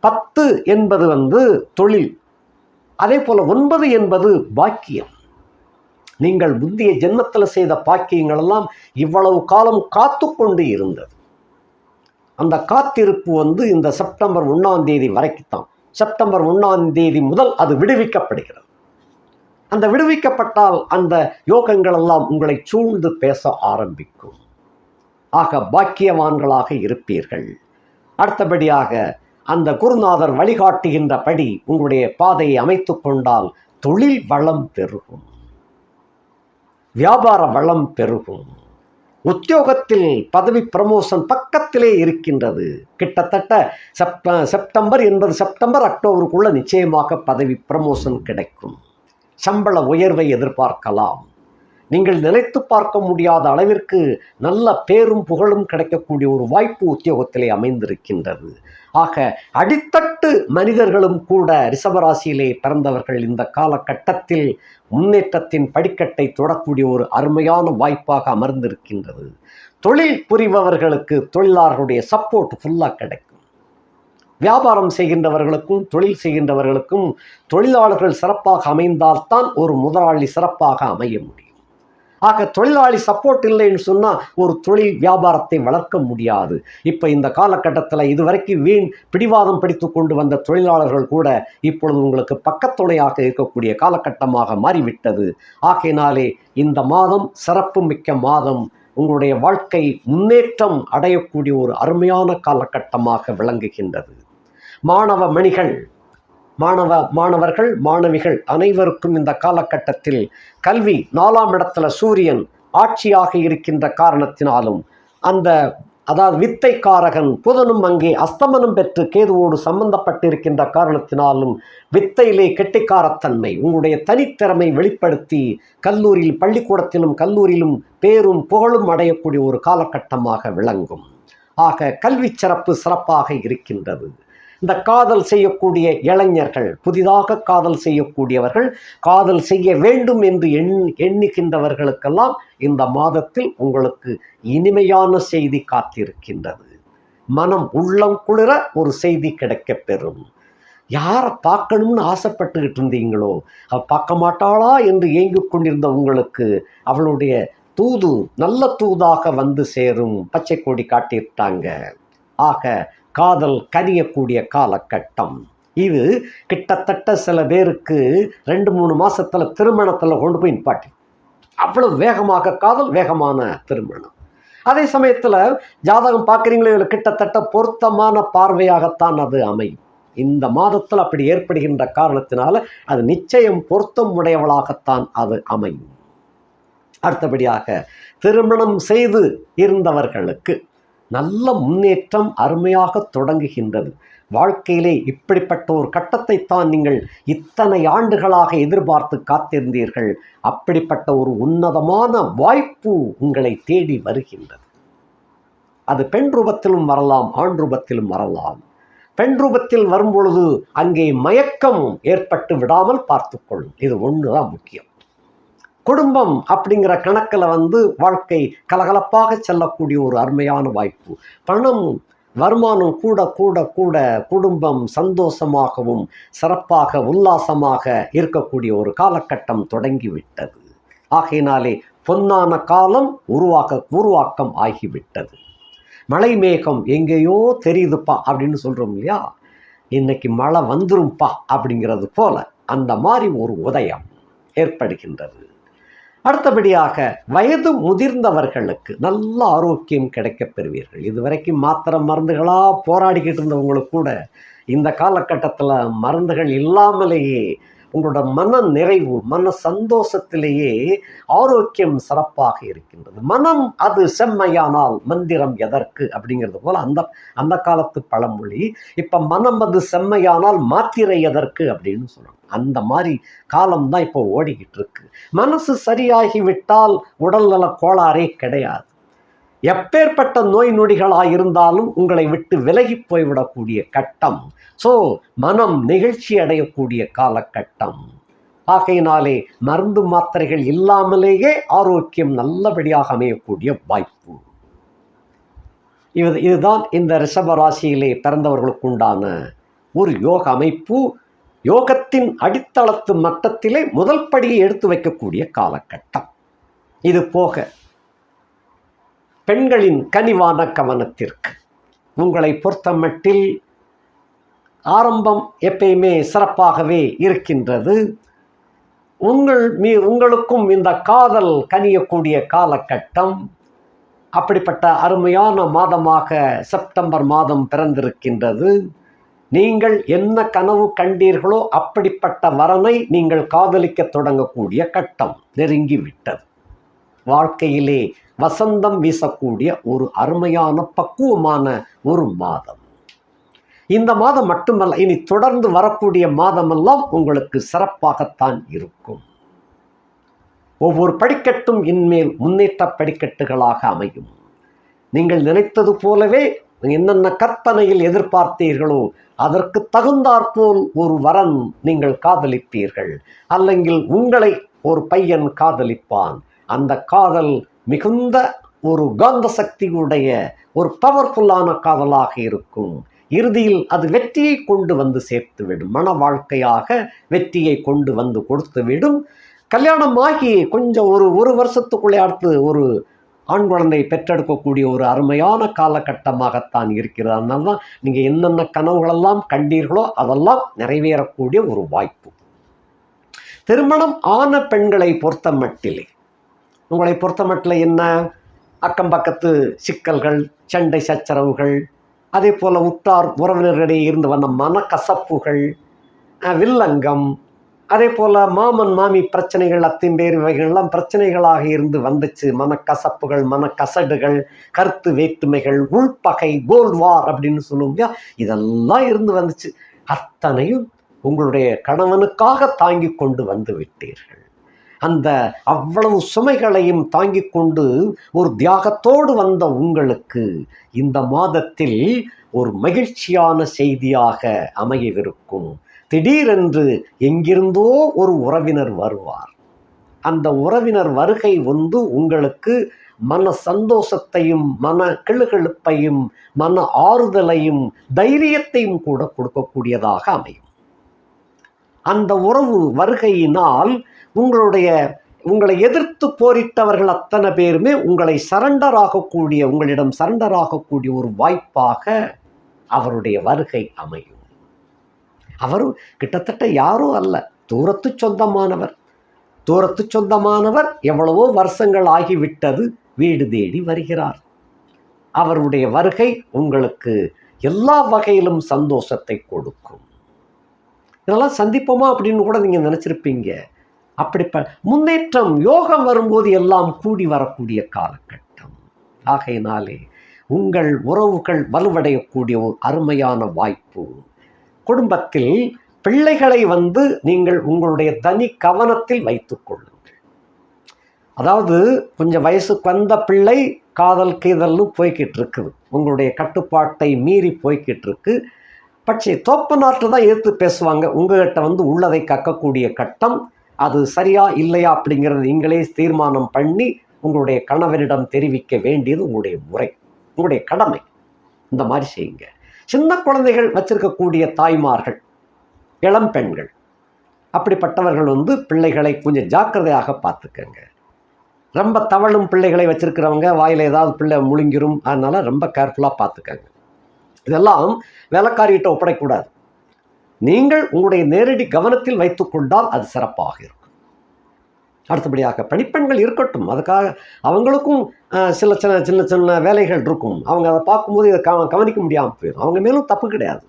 [SPEAKER 1] 10 என்பது தொழில். அதே போல் 9 என்பது பாக்கியம். நீங்கள் முந்தைய ஜென்மத்தில் செய்த பாக்கியங்கள் எல்லாம் இவ்வளவு காலம் காத்து கொண்டு இருந்தது. அந்த காத்திருப்பு இந்த செப்டம்பர் 1ஆம் தேதி வரைக்குத்தான். செப்டம்பர் 1ஆம் தேதி முதல் அது விடுவிக்கப்படுகிறது. அந்த விடுவிக்கப்பட்டால் அந்த யோகங்கள் எல்லாம் உங்களை சூழ்ந்து பேச ஆரம்பிக்கும். ஆக பாக்கியவான்களாக இருப்பீர்கள். அடுத்தபடியாக அந்த குருநாதர் வழிகாட்டுகின்றபடி உங்களுடைய பாதையை அமைத்து கொண்டால் தொழில் வளம் பெருகும், வியாபார வளம் பெருகும். உத்தியோகத்தில் பதவி ப்ரமோஷன் பக்கத்திலே இருக்கின்றது. கிட்டத்தட்ட செப்டம்பர் என்பது செப்டம்பர் அக்டோபருக்குள்ள நிச்சயமாக பதவி ப்ரமோஷன் கிடைக்கும். சம்பள உயர்வை எதிர்பார்க்கலாம். நீங்கள் நினைத்து பார்க்க முடியாத அளவிற்கு நல்ல பேரும் புகழும் கிடைக்கக்கூடிய ஒரு வாய்ப்பு உத்தியோகத்திலே அமைந்திருக்கின்றது. ஆக அடித்தட்டு மனிதர்களும் கூட ரிஷபராசியிலே பிறந்தவர்கள் இந்த காலகட்டத்தில் முன்னேற்றத்தின் படிக்கட்டை தொடக்கூடிய ஒரு அருமையான வாய்ப்பாக அமர்ந்திருக்கின்றது. தொழில் புரிபவர்களுக்கு தொழிலாளர்களுடைய சப்போர்ட் ஃபுல்லாக கிடைக்கும். வியாபாரம் செய்கின்றவர்களுக்கும் தொழில் செய்கின்றவர்களுக்கும் தொழிலாளர்கள் சிறப்பாக அமைந்தால்தான் ஒரு முதலாளி சிறப்பாக அமைய முடியும். ஆக தொழிலாளி சப்போர்ட் இல்லைன்னு சொன்னால் ஒரு தொழில் வியாபாரத்தை வளர்க்க முடியாது. இப்போ இந்த காலகட்டத்தில் இதுவரைக்கும் வீண் பிடிவாதம் பிடித்து கொண்டு வந்த தொழிலாளர்கள் கூட இப்பொழுது உங்களுக்கு பக்கத்துணையாக இருக்கக்கூடிய காலகட்டமாக மாறிவிட்டது. ஆகையினாலே இந்த மாதம் சிறப்பு மிக்க மாதம். உங்களுடைய வாழ்க்கை முன்னேற்றம் அடையக்கூடிய ஒரு அருமையான காலகட்டமாக விளங்குகின்றது. மாணவர்கள் மாணவிகள் அனைவருக்கும் இந்த காலகட்டத்தில் கல்வி 4ஆம் இடத்துல சூரியன் ஆட்சியாக இருக்கின்ற காரணத்தினாலும் அந்த அதாவது வித்தைக்காரகன் புதனும் அங்கே அஸ்தமனம் பெற்று கேதுவோடு சம்பந்தப்பட்டிருக்கின்ற காரணத்தினாலும் வித்தையிலே கெட்டிக்காரத்தன்மை, உங்களுடைய தனித்திறமை வெளிப்படுத்தி கல்லூரியில் பள்ளிக்கூடத்திலும் கல்லூரியிலும் பேரும் புகழும் அடையக்கூடிய ஒரு காலகட்டமாக விளங்கும். ஆக கல்வி சிறப்பு சிறப்பாக இருக்கின்றது. இந்த காதல் செய்யக்கூடிய இளைஞர்கள், புதிதாக காதல் செய்யக்கூடியவர்கள், காதல் செய்ய வேண்டும் என்று எண்ணுகின்றவர்களுக்கெல்லாம் இந்த மாதத்தில் உங்களுக்கு இனிமையான செய்தி காத்திருக்கின்றது. மனம் உள்ளம் குளிர ஒரு செய்தி கிடைக்கப் பெறும். யாரை பார்க்கணும்னு ஆசைப்பட்டுக்கிட்டு இருந்தீங்களோ, அவள் பார்க்க மாட்டாளா என்று ஏங்கிக் கொண்டிருந்த உங்களுக்கு அவளுடைய தூது நல்ல தூதாக வந்து சேரும். பச்சை கொடி காட்டிட்டாங்க. ஆக காதல் கனியக்கூடிய காலகட்டம் இது. கிட்டத்தட்ட சில பேருக்கு 2-3 மாசத்துல திருமணத்தில் கொண்டு போய் நிப்பாட்டி, அவ்வளவு வேகமாக காதல், வேகமான திருமணம். அதே சமயத்தில் ஜாதகம் பார்க்குறீங்களே, கிட்டத்தட்ட பொருத்தமான பார்வையாகத்தான் அது அமையும். இந்த மாதத்தில் அப்படி ஏற்படுகின்ற காரணத்தினால அது நிச்சயம் பொருத்தம் உடையவளாகத்தான் அது அமையும். அடுத்தபடியாக திருமணம் செய்து இருந்தவர்களுக்கு நல்ல முன்னேற்றம் அருமையாக தொடங்குகின்றது. வாழ்க்கையிலே இப்படிப்பட்ட ஒரு கட்டத்தை தான் நீங்கள் இத்தனை ஆண்டுகளாக எதிர்பார்த்து காத்திருந்தீர்கள். அப்படிப்பட்ட ஒரு உன்னதமான வாய்ப்பு உங்களை தேடி வருகின்றது. அது பெண் ரூபத்திலும் வரலாம், ஆண் ரூபத்திலும் வரலாம். பெண் ரூபத்தில் வரும்பொழுது அங்கே மயக்கம் ஏற்பட்டு விடாமல் பார்த்துக்கொள்ளும். இது ஒன்று தான் முக்கியம். குடும்பம் அப்படிங்கிற கணக்கில் வாழ்க்கை கலகலப்பாக செல்லக்கூடிய ஒரு அருமையான வாய்ப்பு. பணம் வருமானம் கூட கூட கூட குடும்பம் சந்தோஷமாகவும் சிறப்பாக உல்லாசமாக இருக்கக்கூடிய ஒரு காலகட்டம் தொடங்கிவிட்டது. ஆகையினாலே பொன்னான காலம் உருவாக்கம் ஆகிவிட்டது. மழை மேகம் எங்கேயோ தெரியுதுப்பா அப்படின்னு சொல்கிறோம் இல்லையா, இன்னைக்கு மழை வந்துரும்பா அப்படிங்கிறது போல அந்த மாதிரி ஒரு உதயம் ஏற்படுகின்றது. அடுத்தபடியாக வயது முதிர்ந்தவர்களுக்கு நல்ல ஆரோக்கியம் கிடைக்கப் பெறுவீர்கள். இதுவரைக்கும் மாத்திரை மருந்துகளாக போராடிக்கிட்டு இருந்தவங்களுக்கு கூட இந்த காலகட்டத்தில் மருந்துகள் இல்லாமலேயே உங்களோட மன நிறைவு, மன சந்தோஷத்திலேயே ஆரோக்கியம் சிறப்பாக இருக்கின்றது. மனம் அது செம்மையானால் மந்திரம் எதற்கு அப்படிங்கிறது போல் அந்த காலத்து பழமொழி. இப்போ மனம் அது செம்மையானால் மாத்திரை எதற்கு அப்படின்னு சொல்லணும். அந்த மாதிரி காலம்தான் இப்போ ஓடிக்கிட்டு இருக்கு. மனசு சரியாகிவிட்டால் உடல்நல கோளாறே கிடையாது. எப்பேற்பட்ட நோய் நொடிகளாக இருந்தாலும் உங்களை விட்டு விலகி போய்விடக்கூடிய கட்டம். ஸோ மனம் நிகழ்ச்சி அடையக்கூடிய காலகட்டம். ஆகையினாலே மருந்து மாத்திரைகள் இல்லாமலேயே ஆரோக்கியம் நல்லபடியாக அமையக்கூடிய வாய்ப்பு. இதுதான் இந்த ரிஷப ராசியிலே பிறந்தவர்களுக்கு உண்டான ஒரு யோக அமைப்பு. யோகத்தின் அடித்தளத்து மட்டத்திலே முதல் படியை எடுத்து வைக்கக்கூடிய காலகட்டம். இது போக பெண்களின் கனிவான கவனத்திற்கு உங்களை பொறுத்தமட்டில் ஆரம்பம் எப்பயுமே சிறப்பாகவே இருக்கின்றது. உங்களுக்கும் இந்த காதல் கனியக்கூடிய காலகட்டம். அப்படிப்பட்ட அருமையான மாதமாக செப்டம்பர் மாதம் பிறந்திருக்கின்றது. நீங்கள் என்ன கனவு கண்டீர்களோ அப்படிப்பட்ட வரனை நீங்கள் காதலிக்க தொடங்கக்கூடிய கட்டம் நெருங்கிவிட்டது. வாழ்க்கையிலே வசந்தம் வீசக்கூடிய ஒரு அருமையான பக்குவமான ஒரு மாதம். இந்த மாதம் மட்டுமல்ல, இனி தொடர்ந்து வரக்கூடிய மாதமெல்லாம் உங்களுக்கு சிறப்பாகத்தான் இருக்கும். ஒவ்வொரு படிக்கட்டும் இன்மேல் முன்னேற்ற படிக்கட்டுகளாக அமையும். நீங்கள் நினைத்தது போலவே என்னென்ன கற்பனையில் எதிர்பார்த்தீர்களோ அதற்கு தகுந்தாற்போல் ஒரு வரன் நீங்கள் காதலிப்பீர்கள். அல்லங்கில் உங்களை ஒரு பையன் காதலிப்பான். அந்த காதல் மிகுந்த ஒரு காந்த சக்தியுடைய ஒரு பவர்ஃபுல்லான காதலாக இருக்கும். இறுதியில் அது வெற்றியை கொண்டு வந்து சேர்த்துவிடும். மன வாழ்க்கையாக வெற்றியை கொண்டு வந்து கொடுத்துவிடும். கல்யாணமாகி கொஞ்சம் ஒரு வருஷத்துக்குள்ளே அடுத்து ஒரு ஆண் குழந்தை பெற்றெடுக்கக்கூடிய ஒரு அருமையான காலகட்டமாகத்தான் இருக்கிறது. அதனால தான் நீங்கள் என்னென்ன கனவுகளெல்லாம் கண்டீர்களோ அதெல்லாம் நிறைவேறக்கூடிய ஒரு வாய்ப்பு. திருமணம் ஆன பெண்களை பொறுத்த மட்டிலே உங்களை பொறுத்த மட்டில் என்ன, அக்கம் பக்கத்து சிக்கல்கள், சண்டை சச்சரவுகள், அதே போல் உற்றார் உறவினர்களிடையே இருந்து வந்த மனக்கசப்புகள், வில்லங்கம், அதே போல் மாமன் மாமி பிரச்சனைகள், அத்திம்பேர் இவைகள்லாம் பிரச்சனைகளாக இருந்து வந்துச்சு. மனக்கசப்புகள், மனக்கசடுகள், கருத்து வேற்றுமைகள், உள்பகை, கோல்ட் வார் அப்படின்னு சொல்லுவோம் இல்லையா, இதெல்லாம் இருந்து வந்துச்சு. அத்தனையும் உங்களுடைய கணவனுக்காக தாங்கி கொண்டு வந்து விட்டீர்கள். அந்த அவ்வளவு சுமைகளையும் தாங்கிக் கொண்டு ஒரு தியாகத்தோடு வந்த உங்களுக்கு இந்த மாதத்தில் ஒரு மகிழ்ச்சியான செய்தியாக அமையவிருக்கும். திடீரென்று எங்கிருந்தோ ஒரு உறவினர் வருவார். அந்த உறவினர் வருகை வந்து உங்களுக்கு மன சந்தோஷத்தையும், மன கிளுகிழுப்பையும், மன ஆறுதலையும், தைரியத்தையும் கூட கொடுக்கக்கூடியதாக அமையும். அந்த உறவு வருகையினால் உங்களை எதிர்த்து போரிட்டவர்கள் அத்தனை பேருமே உங்களிடம் சரண்டர் ஆகக்கூடிய ஒரு வாய்ப்பாக அவருடைய வருகை அமையும். அவர் கிட்டத்தட்ட யாரோ அல்ல, தூரத்து சொந்தமானவர். எவ்வளவோ வருஷங்கள் ஆகிவிட்டது, வீடு தேடி வருகிறார். அவருடைய வருகை உங்களுக்கு எல்லா வகையிலும் சந்தோஷத்தை கொடுக்கும். இதெல்லாம் சந்திப்போமா அப்படின்னு கூட நீங்க நினைச்சிருப்பீங்க. அப்படி முன்னேற்றம், யோகம் வரும்போது எல்லாம் கூடி வரக்கூடிய காலகட்டம். ஆகையினாலே உங்கள் உறவுகள் வலுவடையக்கூடிய ஒரு அருமையான வாய்ப்பு. குடும்பத்தில் பிள்ளைகளை நீங்கள் உங்களுடைய தனி கவனத்தில் வைத்துக் கொள்ளுங்கள். அதாவது கொஞ்சம் வயசுக்கு வந்த பிள்ளை காதல் கீதல்னு போய்கிட்டு இருக்குது, உங்களுடைய கட்டுப்பாட்டை மீறி போய்கிட்டு இருக்கு. பட்சே தோப்ப நாட்டு தான் எதிர்த்து பேசுவாங்க. உங்ககிட்ட உள்ளதை கக்கக்கூடிய கட்டம். அது சரியா இல்லையா அப்படிங்கிறது நீங்களே தீர்மானம் பண்ணி உங்களுடைய கணவரிடம் தெரிவிக்க வேண்டியது உங்களுடைய முறை, உங்களுடைய கடமை. இந்த மாதிரி செய்யுங்க. சின்ன குழந்தைகள் வச்சிருக்கக்கூடிய தாய்மார்கள், இளம் பெண்கள், அப்படிப்பட்டவர்கள் பிள்ளைகளை கொஞ்சம் ஜாக்கிரதையாக பார்த்துக்கங்க. ரொம்ப தவழும் பிள்ளைகளை வச்சிருக்கிறவங்க வாயில் ஏதாவது பிள்ளை முழுங்கிரும், அதனால ரொம்ப கேர்ஃபுல்லாக பார்த்துக்கங்க. இதெல்லாம் வேலைக்காரிகிட்ட ஒப்படைக்கூடாது. நீங்கள் உங்களுடைய நேரடி கவனத்தில் வைத்துக் கொண்டால் அது சிறப்பாக இருக்கும். அடுத்தபடியாக பணிப்பெண்கள் இருக்கட்டும், அதுக்காக அவங்களுக்கும் சின்ன சின்ன வேலைகள் இருக்கும். அவங்க அதை பார்க்கும்போது இதை கவனிக்க முடியாமல் போயிடும். அவங்க மேலும் தப்பு கிடையாது.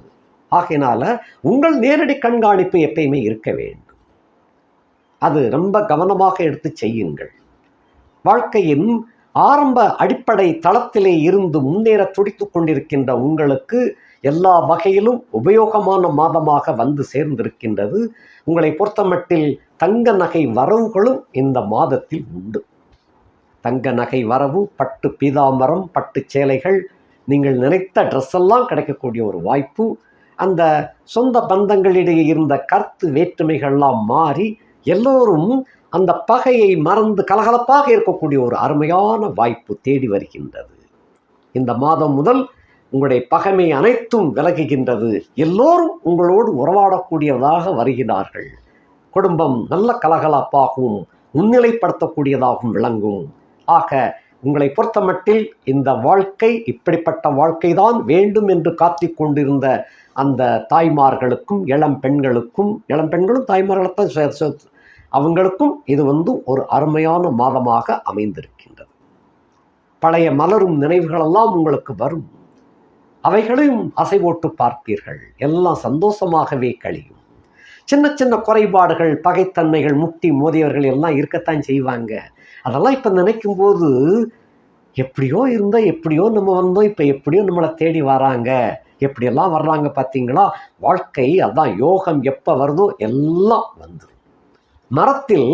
[SPEAKER 1] ஆகையினால உங்கள் நேரடி கண்காணிப்பு எப்பயுமே இருக்க வேண்டும். அது ரொம்ப கவனமாக எடுத்து செய்யுங்கள். வாழ்க்கையின் ஆரம்ப அடிப்படை தளத்திலே இருந்து முன்னேற துடித்து கொண்டிருக்கின்ற உங்களுக்கு எல்லா வகையிலும் உபயோகமான மாதமாக வந்து சேர்ந்திருக்கின்றது. உங்களை பொறுத்தமட்டில் தங்க நகை வரவுகளும் இந்த மாதத்தில் உண்டு. தங்க நகை வரவு, பட்டு பீதாம்பரம், பட்டு சேலைகள், நீங்கள் நினைத்த ட்ரெஸ் எல்லாம் கிடைக்கக்கூடிய ஒரு வாய்ப்பு. அந்த சொந்த பந்தங்களிடையே இருந்த கருத்து வேற்றுமைகள்லாம் மாறி எல்லோரும் அந்த பகையை மறந்து கலகலப்பாக இருக்கக்கூடிய ஒரு அருமையான வாய்ப்பு தேடி வருகின்றது. இந்த மாதம் முதல் உங்களுடைய பகைமை அனைத்தும் விலகுகின்றது. எல்லோரும் உங்களோடு உறவாடக்கூடியதாக வருகிறார்கள். குடும்பம் நல்ல கலகலப்பாகவும் முன்னிலைப்படுத்தக்கூடியதாகவும் விளங்கும். ஆக உங்களை பொறுத்தமட்டில் இந்த வாழ்க்கை, இப்படிப்பட்ட வாழ்க்கைதான் வேண்டும் என்று காத்திக் கொண்டிருந்த அந்த தாய்மார்களுக்கும் இளம் பெண்களும் தாய்மார்களைத்தான் அவங்களுக்கும் இது ஒரு அருமையான மாதமாக அமைந்திருக்கின்றது. பழைய மலரும் நினைவுகளெல்லாம் உங்களுக்கு வரும். அவைகளையும் அசைவோட்டு பார்ப்பீர்கள். எல்லாம் சந்தோஷமாகவே கழியும். சின்ன சின்ன குறைபாடுகள், பகைத்தன்மைகள், முட்டி மோதியவர்கள் எல்லாம் இருக்கத்தான் செய்வாங்க. அதெல்லாம் இப்போ நினைக்கும் போது எப்படியோ இருந்தால் எப்படியோ நம்ம வந்தோம், இப்போ எப்படியோ நம்மளை தேடி வராங்க, எப்படியெல்லாம் வர்றாங்க பார்த்தீங்களா. வாழ்க்கை அதான், யோகம் எப்போ வருதோ எல்லாம் வந்துடும். மரத்தில்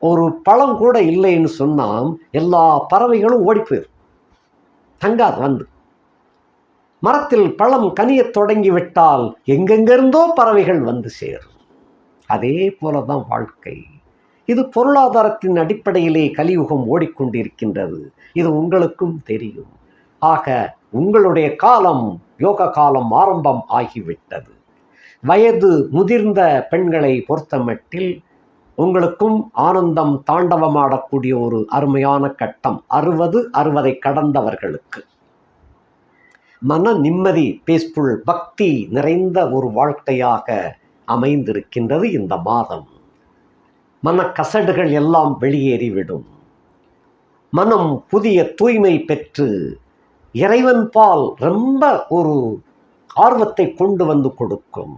[SPEAKER 1] ஒரு பழம் கூட இல்லைன்னு சொன்னால் எல்லா பறவைகளும் ஓடி போயிடும், தங்காது. மரத்தில் பழம் கனிய தொடங்கி விட்டால் எங்கெங்கிருந்தோ பறவைகள் வந்து சேரும். அதே போலதான் வாழ்க்கை. இது பொருளாதாரத்தின் அடிப்படையிலே கலியுகம் ஓடிக்கொண்டிருக்கின்றது. இது உங்களுக்கும் தெரியும். ஆக உங்களுடைய காலம், யோக காலம் ஆரம்பம் ஆகிவிட்டது. வயது முதிர்ந்த பெண்களை பொறுத்தமட்டில் உங்களுக்கும் ஆனந்தம் தாண்டவமாடக்கூடிய ஒரு அருமையான கட்டம். 60 கடந்தவர்களுக்கு மன நிம்மதி, பீஸ்ஃபுல், பக்தி நிறைந்த ஒரு வாழ்க்கையாக அமைந்திருக்கின்றது இந்த மாதம். மனக்கசடுகள் எல்லாம் வெளியேறிவிடும். மனம் புதிய தூய்மை பெற்று இறைவன் பால் ரொம்ப ஒரு ஆர்வத்தை கொண்டு வந்து கொடுக்கும்.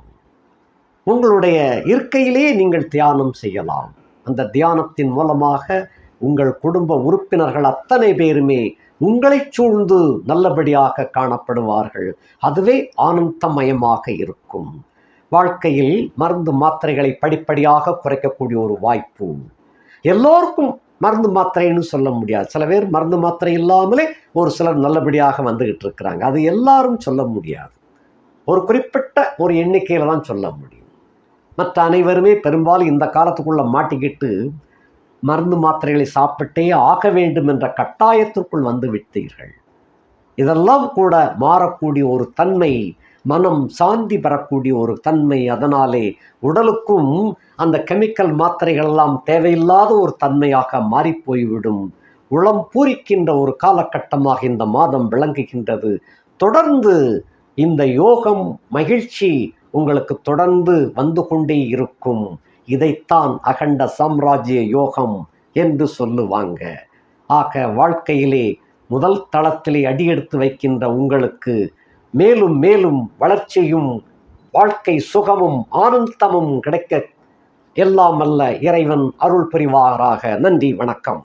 [SPEAKER 1] உங்களுடைய இருக்கையிலே நீங்கள் தியானம் செய்யலாம். அந்த தியானத்தின் மூலமாக உங்கள் குடும்ப உறுப்பினர்கள் அத்தனை பேருமே உங்களை சூழ்ந்து நல்லபடியாக காணப்படுவார்கள். அதுவே ஆனந்தமயமாக இருக்கும். வாழ்க்கையில் மருந்து மாத்திரைகளை படிப்படியாக குறைக்கக்கூடிய ஒரு வாய்ப்பு. எல்லோருக்கும் மருந்து மாத்திரைன்னு சொல்ல முடியாது. சில பேர் மருந்து மாத்திரை இல்லாமலே ஒரு சிலர் நல்லபடியாக வந்துகிட்டு இருக்கிறாங்க. அது எல்லாரும் சொல்ல முடியாது. ஒரு குறிப்பிட்ட ஒரு எண்ணிக்கையில் தான் சொல்ல முடியும். மற்ற அனைவருமே பெரும்பாலும் இந்த காலத்துக்குள்ள மாட்டிக்கிட்டு மருந்து மாத்திரைகளை சாப்பிட்டே ஆக வேண்டும் என்ற கட்டாயத்திற்குள் வந்து விட்டீர்கள். இதெல்லாம் கூட மாறக்கூடிய ஒரு தன்மை, மனம் சாந்தி பெறக்கூடிய ஒரு தன்மை. அதனாலே உடலுக்கும் அந்த கெமிக்கல் மாத்திரைகள் எல்லாம் தேவையில்லாத ஒரு தன்மையாக மாறிப்போய்விடும். உளம் பூரிக்கின்ற ஒரு காலகட்டமாக இந்த மாதம் விளங்குகின்றது. தொடர்ந்து இந்த யோகம், மகிழ்ச்சி உங்களுக்கு தொடர்ந்து வந்து கொண்டே இருக்கும். இதைத்தான் அகண்ட சாம்ராஜ்ய யோகம் என்று சொல்லுவாங்க. ஆக வாழ்க்கையிலே முதல் தளத்திலே அடியெடுத்து வைக்கின்ற உங்களுக்கு மேலும் மேலும் வளர்ச்சியும் வாழ்க்கை சுகமும் ஆனந்தமும் கிடைக்க எல்லாம் அல்ல இறைவன் அருள் புரிவாராக. நன்றி, வணக்கம்.